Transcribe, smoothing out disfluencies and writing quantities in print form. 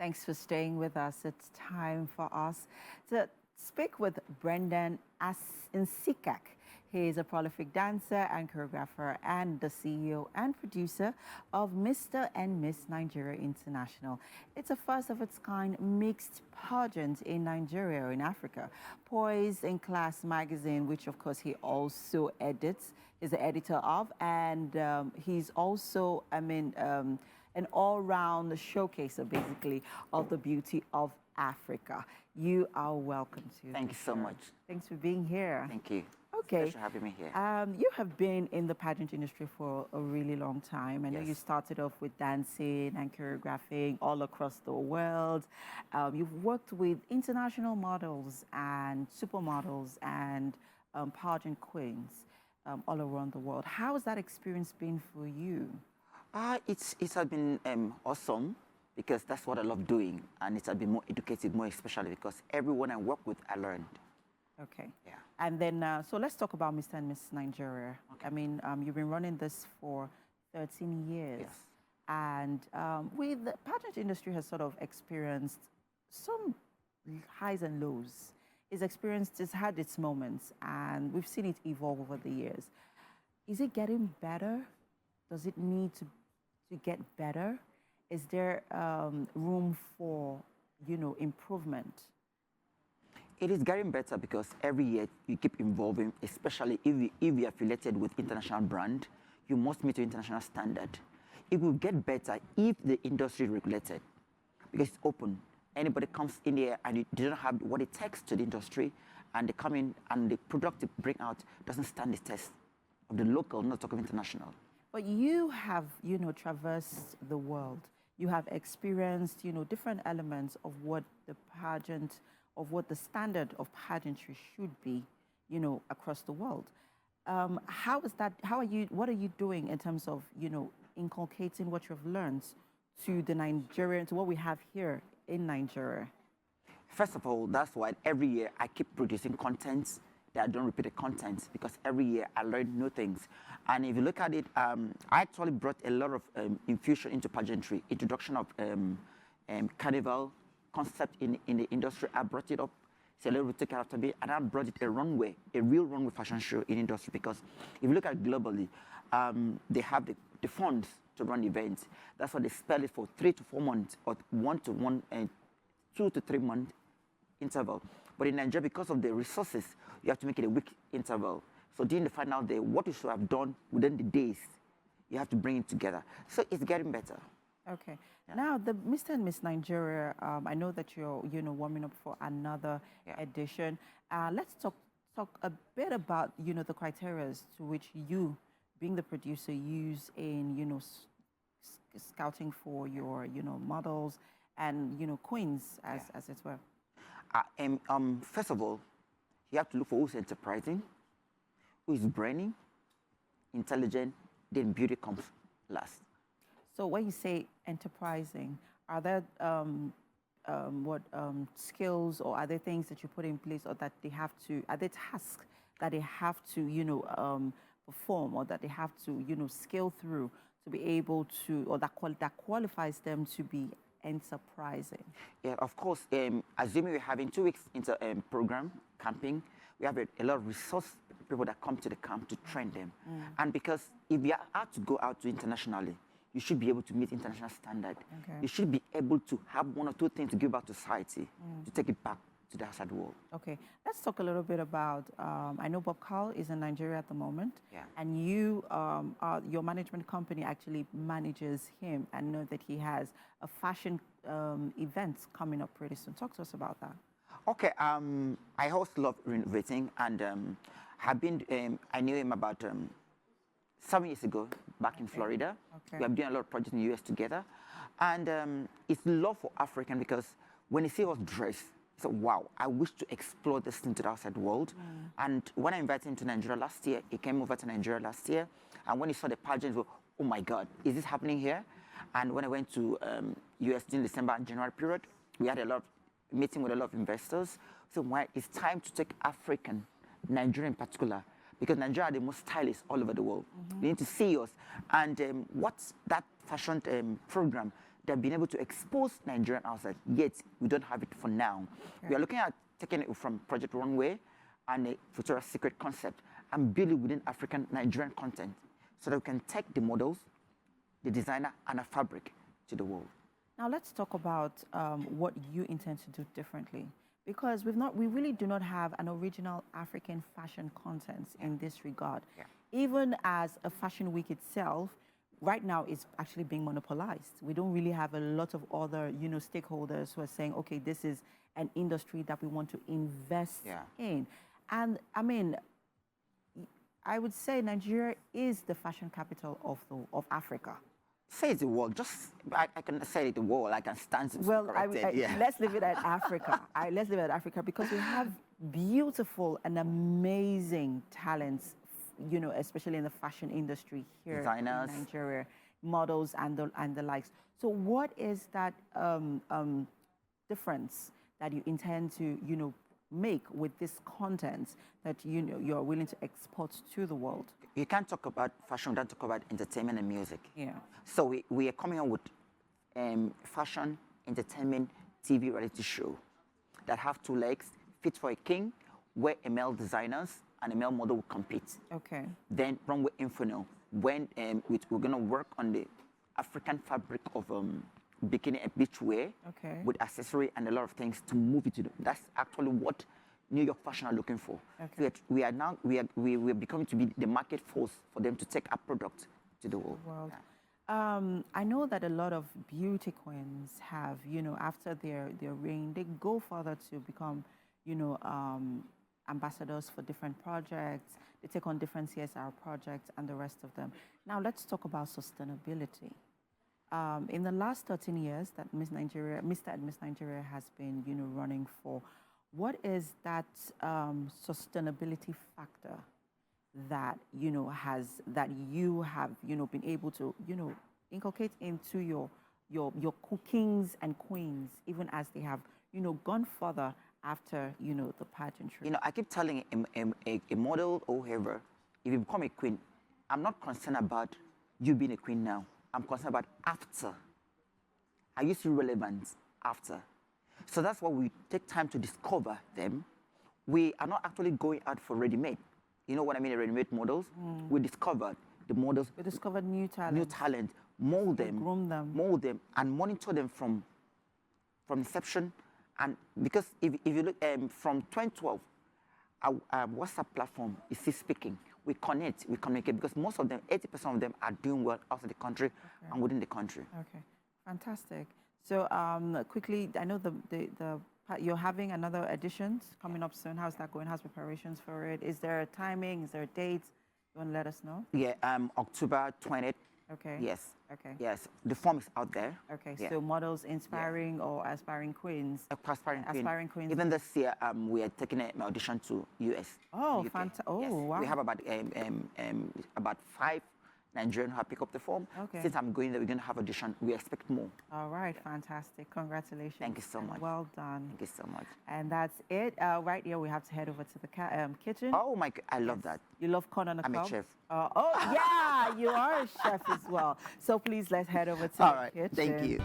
Thanks for staying with us. It's time for us to speak with Brendan Nsikak. He is a prolific dancer and choreographer and the CEO and producer of Mr. and Miss Nigeria International. It's a first of its kind mixed pageant in Nigeria, in Africa. Poised in Class magazine, which of course he also edits, is the editor of, and he's also, an all-round showcaser, basically, of the beauty of Africa. You are welcome to. Thank you so much. Thanks for being here. Thank you. Okay. Thanks for having me here. You have been in the pageant industry for a really long time. I know you started off with dancing and choreographing all across the world. You've worked with international models and supermodels and pageant queens all around the world. How has that experience been for you? It has been awesome because that's what I love doing, and it has been more educative, more especially because everyone I work with, I learned. Okay. Yeah. And then, so let's talk about Mr. and Miss Nigeria. Okay. I mean, you've been running this for 13 years. Yes. And with the pageant industry has sort of experienced some highs and lows. It's had its moments, and we've seen it evolve over the years. Is it getting better? Does it need to get better? Is there room for, improvement? It is getting better because every year you keep evolving, especially if you're affiliated with international brand, you must meet your international standard. It will get better if the industry is regulated because it's open. Anybody comes in here and you don't have what it takes to the industry, and they come in and the product they bring out doesn't stand the test of the local, not talking international. But you have, traversed the world. You have experienced, different elements of what the pageant, of what the standard of pageantry should be, across the world. How is that? What are you doing in terms of, inculcating what you've learned to the Nigerian, to what we have here in Nigeria? First of all, that's why every year I keep producing content that I don't repeat the content, because every year I learn new things. And if you look at it, I actually brought a lot of infusion into pageantry, introduction of carnival concept in the industry. I brought it up, celebrity took it after me, and I brought it a runway, a real runway fashion show in industry, because if you look at it globally, they have the funds to run events. That's why they spell it for 3 to 4 months or 1 to 1 and 2 to 3 month interval. But in Nigeria, because of the resources, you have to make it a week interval. So during the final day, what you should have done within the days, you have to bring it together. So it's getting better. Okay. Yeah. Now, the Mr. and Miss Nigeria, I know that you're, warming up for another edition. Let's talk a bit about, the criteria to which you, being the producer, use in, scouting for your, models and, queens, as it were. First of all, you have to look for who's enterprising, who is brainy, intelligent, then beauty comes last. So when you say enterprising, are there skills, or are there things that you put in place, or that they have to, are there tasks that they have to, perform, or that they have to, scale through to be able to, or that qualifies them to be enterprising? Yeah, of course. Assuming we're having 2 weeks into program camping, we have a lot of resource people that come to the camp to train them. And because if you are to go out to internationally, you should be able to meet international standard. Okay. You should be able to have 1 or 2 things to give back to society, to take it back to the outside world. Okay, let's talk a little bit about, I know Bob Carl is in Nigeria at the moment, and your management company actually manages him, and know that he has a fashion events coming up pretty soon. Talk to us about that. Okay, I also love renovating, and I knew him about 7 years ago back in Florida. Okay. We have done a lot of projects in the US together, and it's love for African, because when he see us dress, so wow, I wish to explore this into the outside world. And when I invited him to Nigeria last year, he came over to Nigeria last year, and when he saw the pageant, he was, oh my God, is this happening here? And when I went to US in December and January period, we had a lot of meeting with a lot of investors. So it's time to take African, Nigeria in particular, because Nigeria are the most stylists all over the world. They need to see us. And what's that fashion program They've been able to expose Nigerian outside, yet we don't have it for now. Okay. We are looking at taking it from Project Runway and a Futura secret concept and build it within African Nigerian content so that we can take the models, the designer, and a fabric to the world. Now let's talk about what you intend to do differently, because we really do not have an original African fashion content in this regard. Yeah. Even as a fashion week itself, right now is actually being monopolized. We don't really have a lot of other, stakeholders who are saying, okay, this is an industry that we want to invest in. And I mean, I would say Nigeria is the fashion capital of Africa. Say the world. I can say it the world. I can stand to correct it. Let's leave it at Africa. Let's leave it at Africa because we have beautiful and amazing talents, especially in the fashion industry here Designers, in Nigeria, models and the likes. So what is that difference that you intend to, make with this content that you're willing to export to the world? You can't talk about fashion without talk about entertainment and music. Yeah. So we are coming up with fashion, entertainment, TV reality show that have two legs, fit for a king, where a male designers and a male model will compete. Okay. Then Runway Inferno, when we're going to work on the African fabric of bikini and beachwear with accessory and a lot of things to move it to that's actually what New York fashion are looking for. Okay. So we are becoming to be the market force for them to take our product to the world. Yeah. I know that a lot of beauty queens have, after their reign, they go further to become, ambassadors for different projects. They take on different CSR projects and the rest of them. Now let's talk about sustainability. In the last 13 years that Mr. and Miss Nigeria has been, running for, what is that sustainability factor that you have been able to inculcate into your cookings and queens, even as they have gone further after the pageantry? I keep telling a model or whoever, if you become a queen, I'm not concerned about you being a queen now. I'm concerned about after. Are you still relevant after? So that's why we take time to discover them. We are not actually going out for ready-made. You know what I mean, ready-made models? We discovered the models. We discovered new talent. New talent. Mold them. Groom them. Mold them and monitor them from inception. And because if you look from 2012, our WhatsApp platform is still speaking. We connect, we communicate, because most of them, 80% of them are doing well outside the country and within the country. Okay, fantastic. So quickly, I know you're having another edition coming up soon. How's that going? How's preparations for it? Is there a timing? Is there a date? You want to let us know? Yeah, October 20th. Okay. Yes. Okay. Yes, the form is out there. Okay, yeah. So models inspiring or aspiring queens? Aspiring queens. Even this year, we are taking an audition to US. Oh, fantastic. Oh, yes. wow. We have about 5 Nigerians who have picked up the form. Okay. Since I'm going there, we're going to have audition. We expect more. All right, fantastic. Congratulations. Thank you so much. Well done. Thank you so much. And that's it. Right here, we have to head over to the kitchen. Oh, my God. I love that. You love corn on the cob? I'm a chef. Yeah, you are a chef as well. So please, let's head over to the kitchen. All right. Thank you.